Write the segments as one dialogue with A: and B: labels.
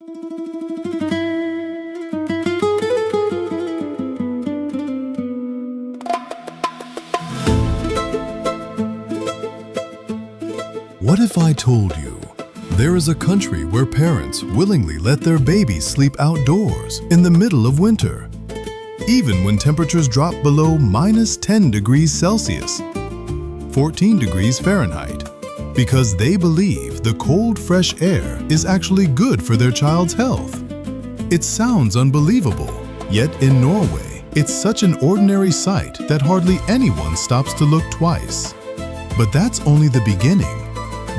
A: What if I told you there is a country where parents willingly let their babies sleep outdoors in the middle of winter, even when temperatures drop below -10 degrees Celsius, 14 degrees Fahrenheit, because they believe the cold, fresh air is actually good for their child's health? It sounds unbelievable, yet in Norway, it's such an ordinary sight that hardly anyone stops to look twice. But that's only the beginning.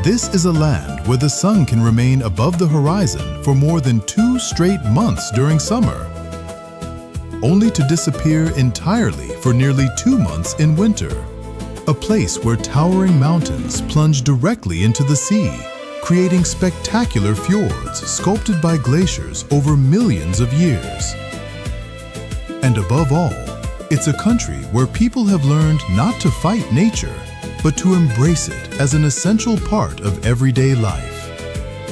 A: This is a land where the sun can remain above the horizon for more than 2 straight months during summer, only to disappear entirely for nearly 2 months in winter. A place where towering mountains plunge directly into the sea, creating spectacular fjords sculpted by glaciers over millions of years. And above all, it's a country where people have learned not to fight nature, but to embrace it as an essential part of everyday life.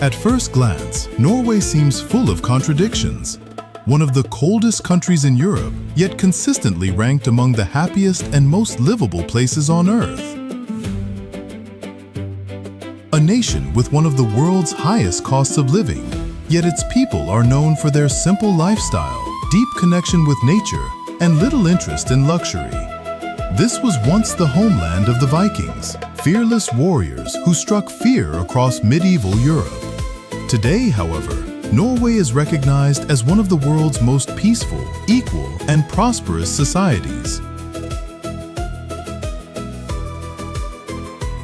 A: At first glance, Norway seems full of contradictions. One of the coldest countries in Europe, yet consistently ranked among the happiest and most livable places on Earth. A nation with one of the world's highest costs of living, yet its people are known for their simple lifestyle, deep connection with nature, and little interest in luxury. This was once the homeland of the Vikings, fearless warriors who struck fear across medieval Europe. Today, however, Norway is recognized as one of the world's most peaceful, equal, and prosperous societies.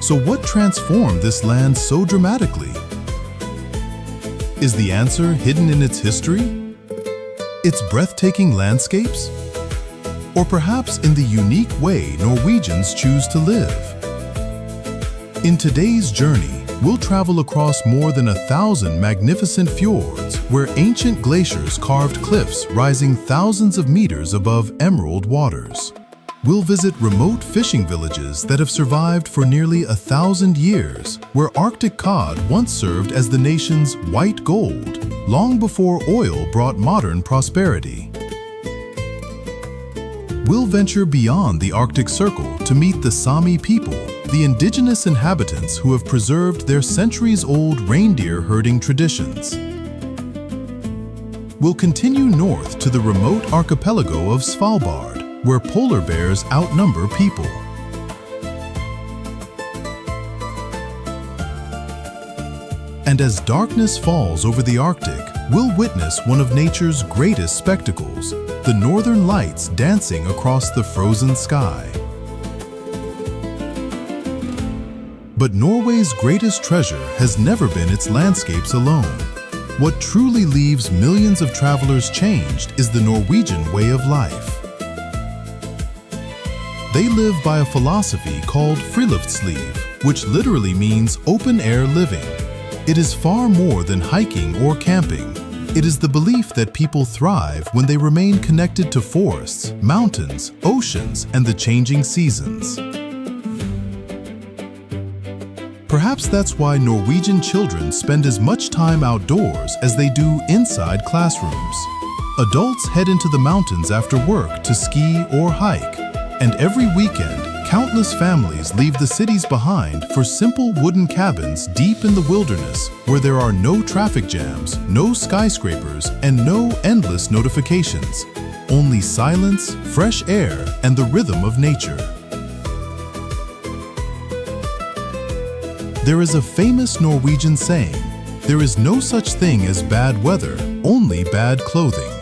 A: So what transformed this land so dramatically? Is the answer hidden in its history? Its breathtaking landscapes? Or perhaps in the unique way Norwegians choose to live? In today's journey, we'll travel across more than 1,000 magnificent fjords where ancient glaciers carved cliffs rising thousands of meters above emerald waters. We'll visit remote fishing villages that have survived for nearly 1,000 years, where Arctic cod once served as the nation's white gold, long before oil brought modern prosperity. We'll venture beyond the Arctic Circle to meet the Sami people, the indigenous inhabitants who have preserved their centuries-old reindeer herding traditions. We'll continue north to the remote archipelago of Svalbard, where polar bears outnumber people. And as darkness falls over the Arctic, we'll witness one of nature's greatest spectacles, the northern lights dancing across the frozen sky. But Norway's greatest treasure has never been its landscapes alone. What truly leaves millions of travelers changed is the Norwegian way of life. They live by a philosophy called friluftsliv, which literally means open-air living. It is far more than hiking or camping. It is the belief that people thrive when they remain connected to forests, mountains, oceans, and the changing seasons. Perhaps that's why Norwegian children spend as much time outdoors as they do inside classrooms. Adults head into the mountains after work to ski or hike, and every weekend, countless families leave the cities behind for simple wooden cabins deep in the wilderness where there are no traffic jams, no skyscrapers, and no endless notifications. Only silence, fresh air, and the rhythm of nature. There is a famous Norwegian saying, "There is no such thing as bad weather, only bad clothing."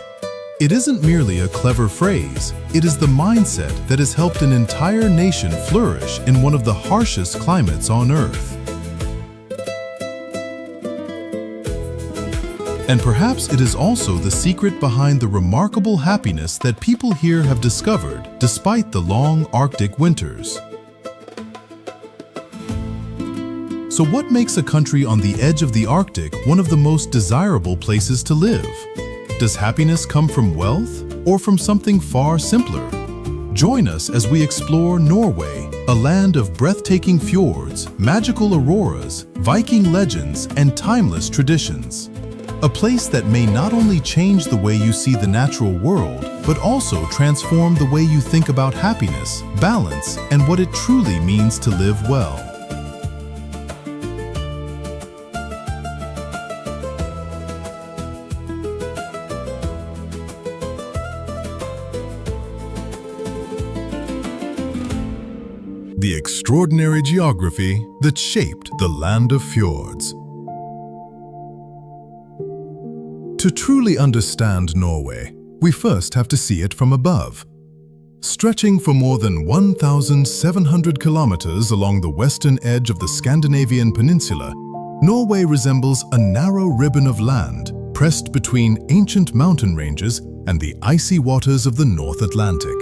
A: It isn't merely a clever phrase, it is the mindset that has helped an entire nation flourish in one of the harshest climates on Earth. And perhaps it is also the secret behind the remarkable happiness that people here have discovered despite the long Arctic winters. So what makes a country on the edge of the Arctic one of the most desirable places to live? Does happiness come from wealth or from something far simpler? Join us as we explore Norway, a land of breathtaking fjords, magical auroras, Viking legends, and timeless traditions. a place that may not only change the way you see the natural world, but also transform the way you think about happiness, balance, and what it truly means to live well. The extraordinary geography that shaped the land of fjords. To truly understand Norway, we first have to see it from above. Stretching for more than 1,700 kilometers along the western edge of the Scandinavian peninsula, Norway resembles a narrow ribbon of land pressed between ancient mountain ranges and the icy waters of the North Atlantic.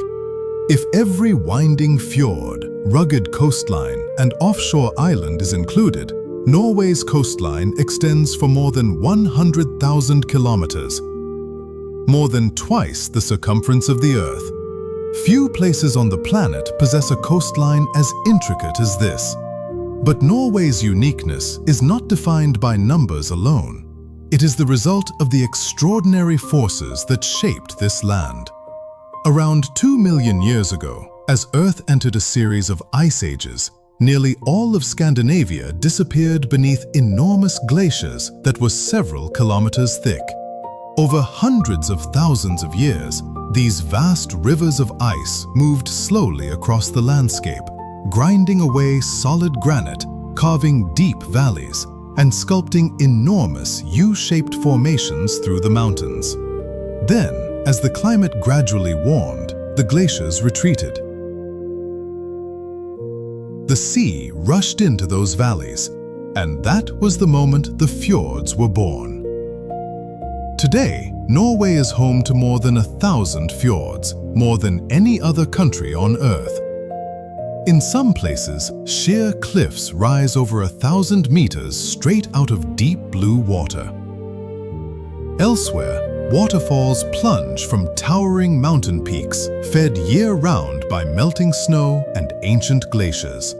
A: If every winding fjord, rugged coastline, and offshore island is included, Norway's coastline extends for more than 100,000 kilometers, more than twice the circumference of the Earth. Few places on the planet possess a coastline as intricate as this. But Norway's uniqueness is not defined by numbers alone. It is the result of the extraordinary forces that shaped this land. Around 2 million years ago, as Earth entered a series of ice ages, nearly all of Scandinavia disappeared beneath enormous glaciers that were several kilometers thick. Over hundreds of thousands of years, these vast rivers of ice moved slowly across the landscape, grinding away solid granite, carving deep valleys, and sculpting enormous U-shaped formations through the mountains. Then, as the climate gradually warmed, the glaciers retreated. The sea rushed into those valleys, and that was the moment the fjords were born. Today, Norway is home to more than 1,000 fjords, more than any other country on Earth. In some places, sheer cliffs rise over 1,000 meters straight out of deep blue water. Elsewhere, waterfalls plunge from towering mountain peaks, fed year-round by melting snow and ancient glaciers.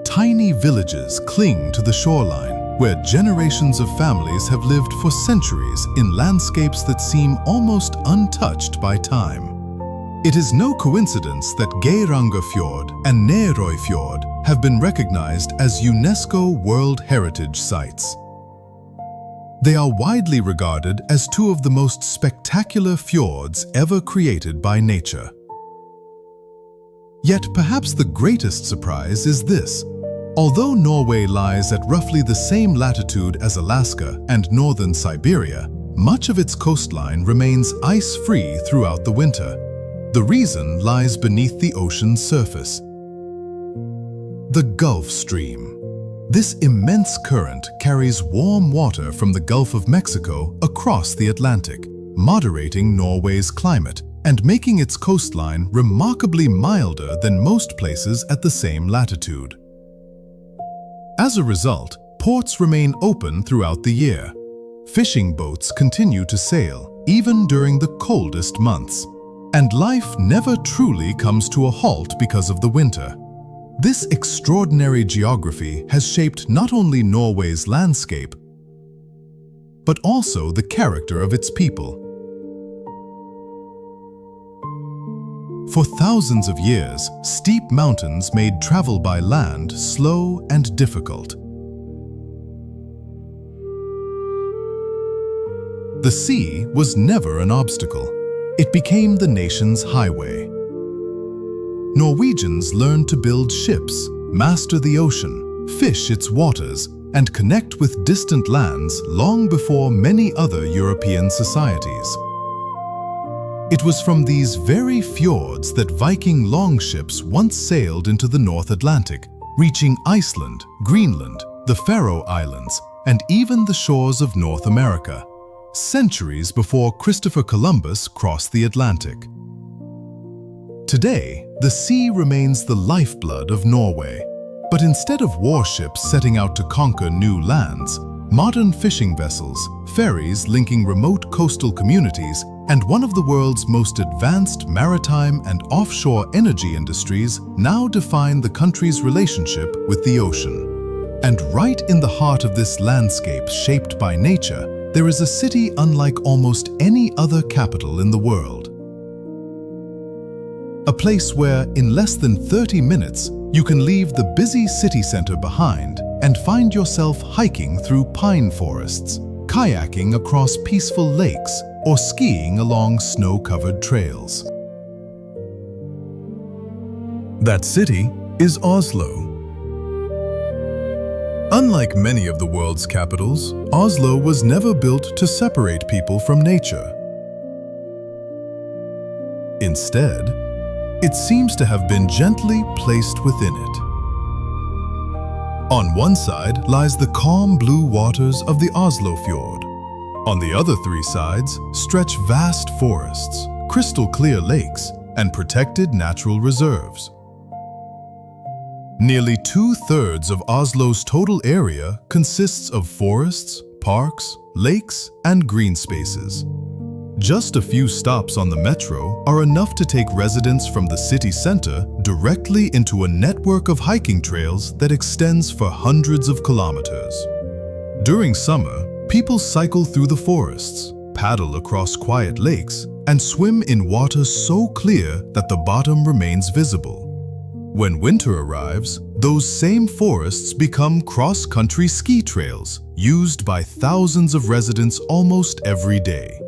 A: Tiny villages cling to the shoreline, where generations of families have lived for centuries in landscapes that seem almost untouched by time. It is no coincidence that Geirangerfjord and Nærøyfjord have been recognized as UNESCO World Heritage Sites. They are widely regarded as two of the most spectacular fjords ever created by nature. Yet perhaps the greatest surprise is this. Although Norway lies at roughly the same latitude as Alaska and northern Siberia, much of its coastline remains ice-free throughout the winter. The reason lies beneath the ocean's surface. The Gulf Stream. This immense current carries warm water from the Gulf of Mexico across the Atlantic, moderating Norway's climate and making its coastline remarkably milder than most places at the same latitude. As a result, ports remain open throughout the year. Fishing boats continue to sail, even during the coldest months. And life never truly comes to a halt because of the winter. This extraordinary geography has shaped not only Norway's landscape, but also the character of its people. For thousands of years, steep mountains made travel by land slow and difficult. The sea was never an obstacle. It became the nation's highway. Norwegians learned to build ships, master the ocean, fish its waters, and connect with distant lands long before many other European societies. It was from these very fjords that Viking longships once sailed into the North Atlantic, reaching Iceland, Greenland, the Faroe Islands, and even the shores of North America, centuries before Christopher Columbus crossed the Atlantic. Today, the sea remains the lifeblood of Norway, but instead of warships setting out to conquer new lands, modern fishing vessels, ferries linking remote coastal communities, and one of the world's most advanced maritime and offshore energy industries now define the country's relationship with the ocean. And right in the heart of this landscape shaped by nature, there is a city unlike almost any other capital in the world. A place where, in less than 30 minutes, you can leave the busy city center behind and find yourself hiking through pine forests, kayaking across peaceful lakes, or skiing along snow-covered trails. That city is Oslo. Unlike many of the world's capitals, Oslo was never built to separate people from nature. Instead, it seems to have been gently placed within it. On one side lies the calm blue waters of the Oslo Fjord. On the other three sides stretch vast forests, crystal clear lakes, and protected natural reserves. Nearly 2/3 of Oslo's total area consists of forests, parks, lakes, and green spaces. Just a few stops on the metro are enough to take residents from the city center directly into a network of hiking trails that extends for hundreds of kilometers. During summer, people cycle through the forests, paddle across quiet lakes, and swim in water so clear that the bottom remains visible. When winter arrives, those same forests become cross-country ski trails used by thousands of residents almost every day.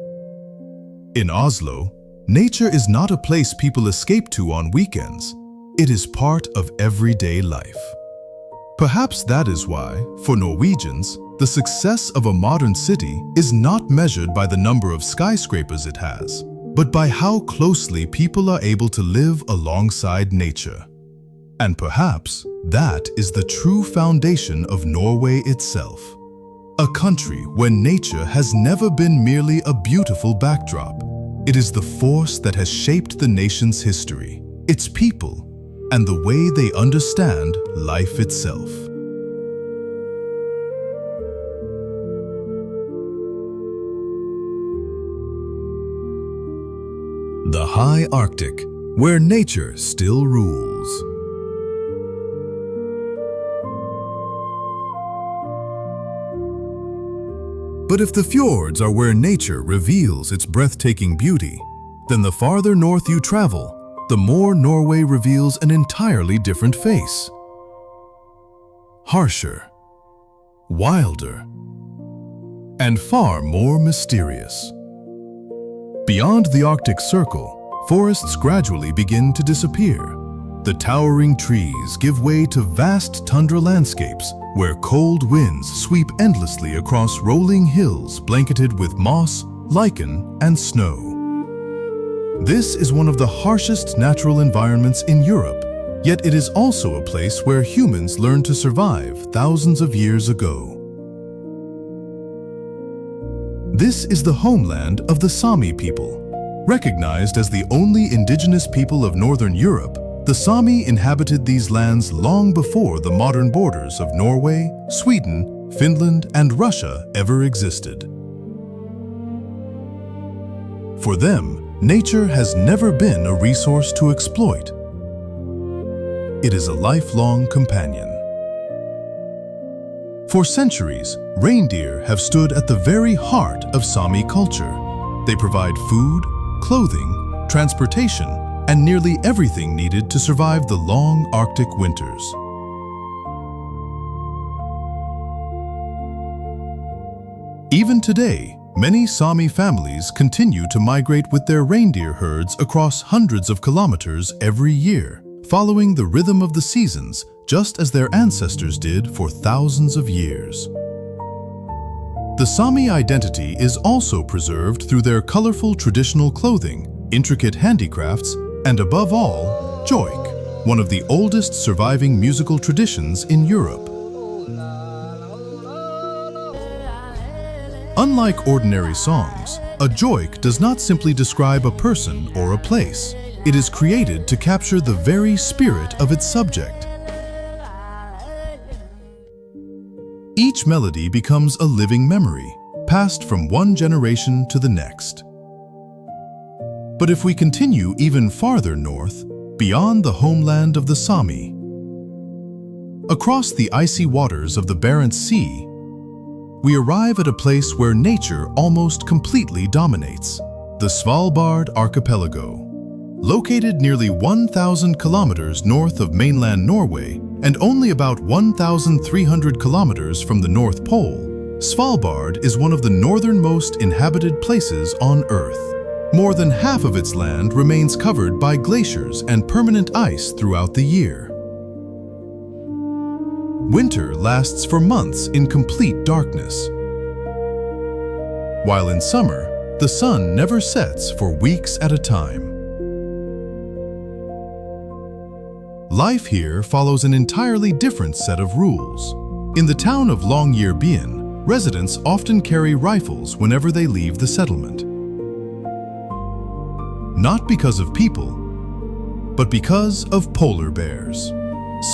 A: In Oslo, nature is not a place people escape to on weekends. It is part of everyday life. Perhaps that is why, for Norwegians, the success of a modern city is not measured by the number of skyscrapers it has, but by how closely people are able to live alongside nature. And perhaps that is the true foundation of Norway itself. A country where nature has never been merely a beautiful backdrop. It is the force that has shaped the nation's history, its people, and the way they understand life itself. The high Arctic, where nature still rules. But if the fjords are where nature reveals its breathtaking beauty, then the farther north you travel, the more Norway reveals an entirely different face. Harsher, wilder, and far more mysterious. Beyond the Arctic Circle, forests gradually begin to disappear. The towering trees give way to vast tundra landscapes where cold winds sweep endlessly across rolling hills blanketed with moss, lichen, and snow. This is one of the harshest natural environments in Europe, yet it is also a place where humans learned to survive thousands of years ago. This is the homeland of the Sami people. Recognized as the only indigenous people of Northern Europe, the Sami inhabited these lands long before the modern borders of Norway, Sweden, Finland, and Russia ever existed. For them, nature has never been a resource to exploit. It is a lifelong companion. For centuries, reindeer have stood at the very heart of Sami culture. They provide food, clothing, transportation, and nearly everything needed to survive the long Arctic winters. Even today, many Sami families continue to migrate with their reindeer herds across hundreds of kilometers every year, following the rhythm of the seasons, just as their ancestors did for thousands of years. The Sami identity is also preserved through their colorful traditional clothing, intricate handicrafts, and above all, joik, one of the oldest surviving musical traditions in Europe. Unlike ordinary songs, a joik does not simply describe a person or a place. It is created to capture the very spirit of its subject. Each melody becomes a living memory, passed from one generation to the next. But if we continue even farther north, beyond the homeland of the Sami, across the icy waters of the Barents Sea, we arrive at a place where nature almost completely dominates, the Svalbard archipelago. Located nearly 1,000 kilometers north of mainland Norway and only about 1,300 kilometers from the North Pole, Svalbard is one of the northernmost inhabited places on Earth. More than half of its land remains covered by glaciers and permanent ice throughout the year. Winter lasts for months in complete darkness, while in summer, the sun never sets for weeks at a time. Life here follows an entirely different set of rules. In the town of Longyearbyen, residents often carry rifles whenever they leave the settlement. Not because of people, but because of polar bears.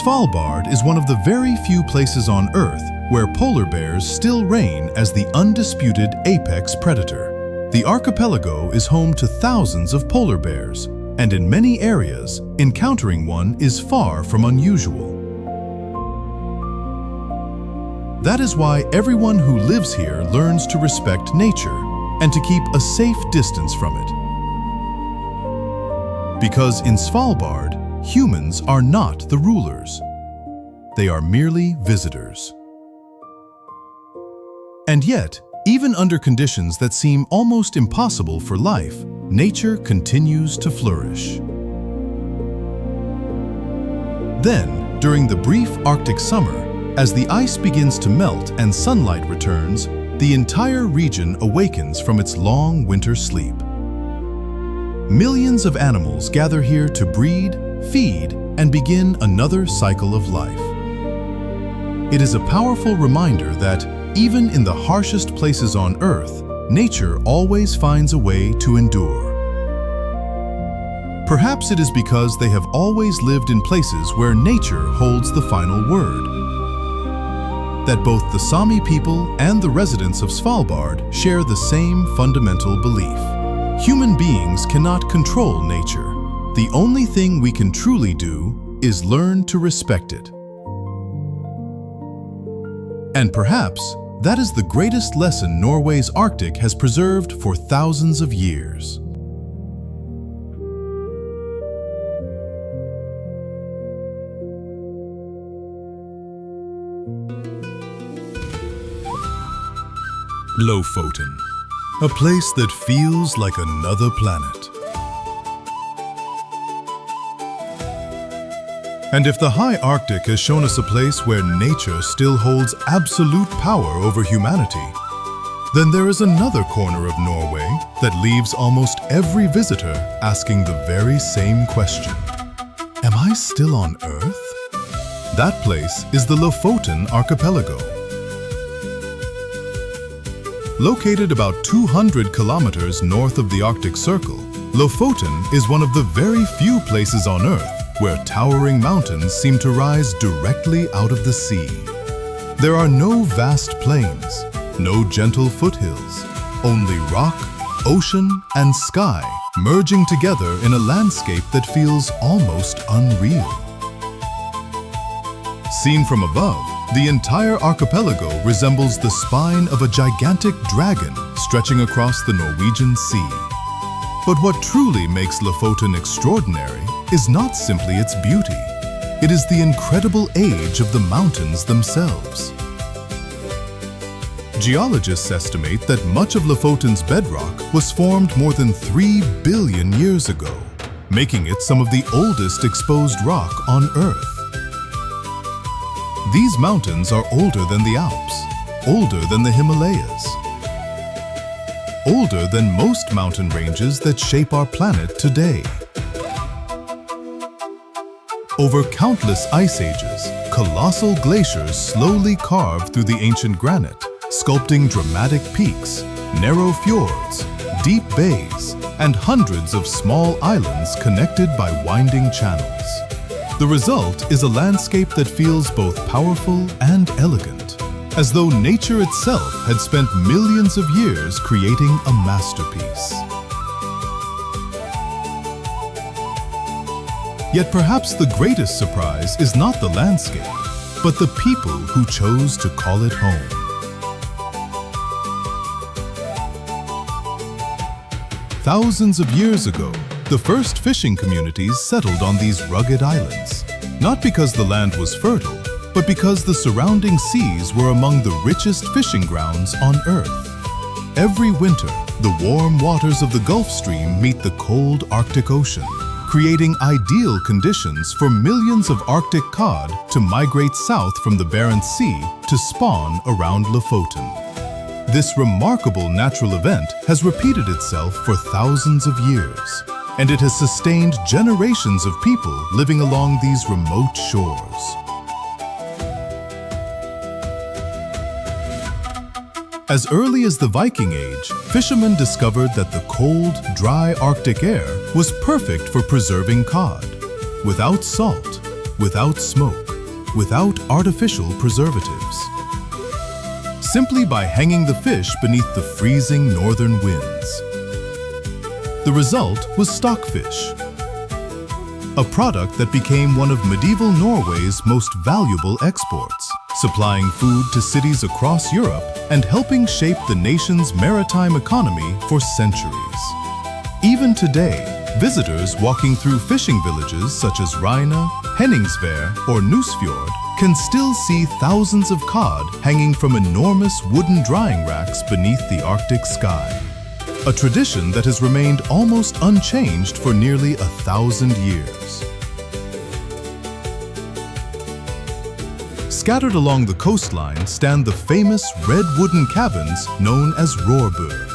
A: Svalbard is one of the very few places on Earth where polar bears still reign as the undisputed apex predator. The archipelago is home to thousands of polar bears, and in many areas, encountering one is far from unusual. That is why everyone who lives here learns to respect nature and to keep a safe distance from it. Because in Svalbard, humans are not the rulers. They are merely visitors. And yet, even under conditions that seem almost impossible for life, nature continues to flourish. Then, during the brief Arctic summer, as the ice begins to melt and sunlight returns, the entire region awakens from its long winter sleep. Millions of animals gather here to breed, feed, and begin another cycle of life. It is a powerful reminder that, even in the harshest places on Earth, nature always finds a way to endure. Perhaps it is because they have always lived in places where nature holds the final word. That both the Sami people and the residents of Svalbard share the same fundamental belief. Human beings cannot control nature. The only thing we can truly do is learn to respect it. And perhaps that is the greatest lesson Norway's Arctic has preserved for thousands of years. Lofoten, a place that feels like another planet. And if the high Arctic has shown us a place where nature still holds absolute power over humanity, then there is another corner of Norway that leaves almost every visitor asking the very same question. Am I still on Earth? That place is the Lofoten archipelago. Located about 200 kilometers north of the Arctic Circle, Lofoten is one of the very few places on Earth where towering mountains seem to rise directly out of the sea. There are no vast plains, no gentle foothills, only rock, ocean, and sky merging together in a landscape that feels almost unreal. Seen from above, the entire archipelago resembles the spine of a gigantic dragon stretching across the Norwegian Sea. But what truly makes Lofoten extraordinary is not simply its beauty. It is the incredible age of the mountains themselves. Geologists estimate that much of Lofoten's bedrock was formed more than 3 billion years ago, making it some of the oldest exposed rock on Earth. These mountains are older than the Alps, older than the Himalayas, older than most mountain ranges that shape our planet today. Over countless ice ages, colossal glaciers slowly carved through the ancient granite, sculpting dramatic peaks, narrow fjords, deep bays, and hundreds of small islands connected by winding channels. The result is a landscape that feels both powerful and elegant, as though nature itself had spent millions of years creating a masterpiece. Yet perhaps the greatest surprise is not the landscape, but the people who chose to call it home. Thousands of years ago, the first fishing communities settled on these rugged islands, not because the land was fertile, but because the surrounding seas were among the richest fishing grounds on Earth. Every winter, the warm waters of the Gulf Stream meet the cold Arctic Ocean, creating ideal conditions for millions of Arctic cod to migrate south from the Barents Sea to spawn around Lofoten. This remarkable natural event has repeated itself for thousands of years, and it has sustained generations of people living along these remote shores. As early as the Viking Age, fishermen discovered that the cold, dry Arctic air was perfect for preserving cod, without salt, without smoke, without artificial preservatives. Simply by hanging the fish beneath the freezing northern winds. The result was stockfish, a product that became one of medieval Norway's most valuable exports, supplying food to cities across Europe and helping shape the nation's maritime economy for centuries. Even today, visitors walking through fishing villages such as Rhine, Henningsvær, or Nærøyfjord can still see thousands of cod hanging from enormous wooden drying racks beneath the Arctic sky. A tradition that has remained almost unchanged for nearly 1,000 years. Scattered along the coastline stand the famous red wooden cabins known as roorbur.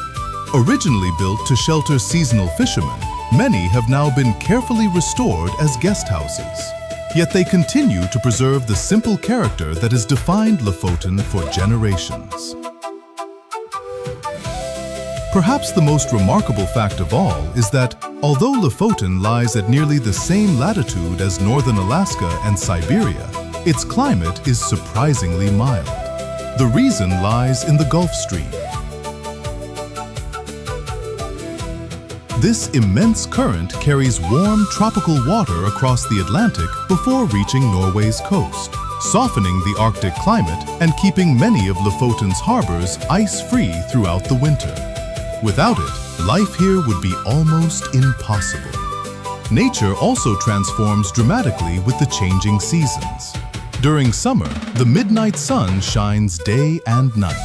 A: Originally built to shelter seasonal fishermen, many have now been carefully restored as guest houses. Yet they continue to preserve the simple character that has defined Lofoten for generations. Perhaps the most remarkable fact of all is that, although Lofoten lies at nearly the same latitude as northern Alaska and Siberia, its climate is surprisingly mild. The reason lies in the Gulf Stream. This immense current carries warm tropical water across the Atlantic before reaching Norway's coast, softening the Arctic climate and keeping many of Lofoten's harbors ice-free throughout the winter. Without it, life here would be almost impossible. Nature also transforms dramatically with the changing seasons. During summer, the midnight sun shines day and night.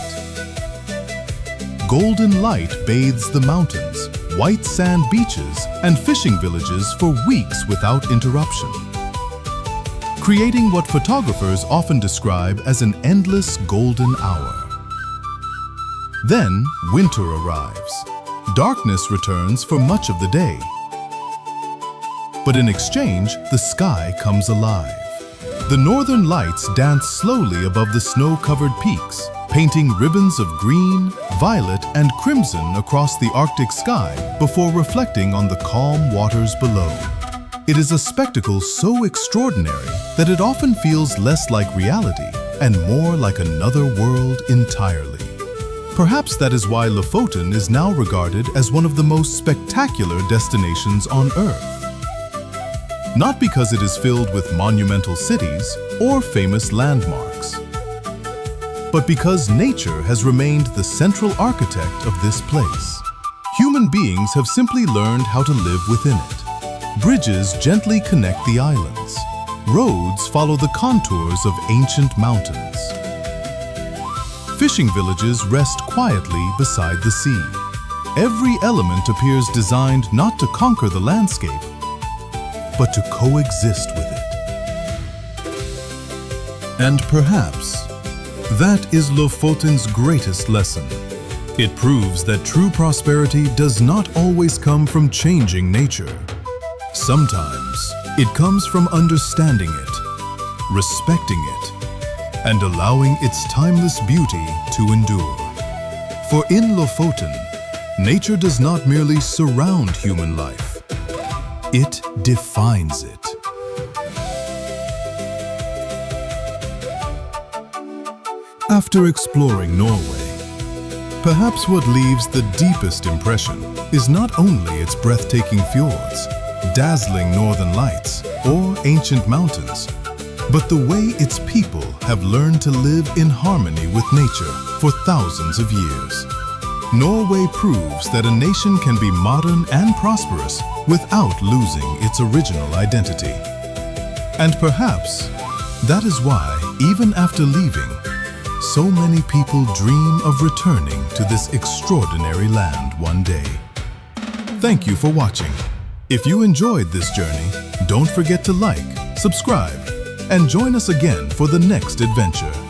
A: Golden light bathes the mountains, white sand beaches, and fishing villages for weeks without interruption, creating what photographers often describe as an endless golden hour. Then, winter arrives. Darkness returns for much of the day. But in exchange, the sky comes alive. The northern lights dance slowly above the snow-covered peaks, painting ribbons of green, violet, and crimson across the Arctic sky before reflecting on the calm waters below. It is a spectacle so extraordinary that it often feels less like reality and more like another world entirely. Perhaps that is why Lofoten is now regarded as one of the most spectacular destinations on Earth. Not because it is filled with monumental cities or famous landmarks, but because nature has remained the central architect of this place. Human beings have simply learned how to live within it. Bridges gently connect the islands. Roads follow the contours of ancient mountains. Fishing villages rest quietly beside the sea. Every element appears designed not to conquer the landscape, but to coexist with it. And perhaps that is Lofoten's greatest lesson. It proves that true prosperity does not always come from changing nature. Sometimes it comes from understanding it, respecting it, and allowing its timeless beauty to endure. For in Lofoten, nature does not merely surround human life, it defines it. After exploring Norway, perhaps what leaves the deepest impression is not only its breathtaking fjords, dazzling northern lights, or ancient mountains, but the way its people have learned to live in harmony with nature for thousands of years. Norway proves that a nation can be modern and prosperous without losing its original identity. And perhaps that is why, even after leaving, so many people dream of returning to this extraordinary land one day. Thank you for watching. If you enjoyed this journey, don't forget to like, subscribe, and join us again for the next adventure.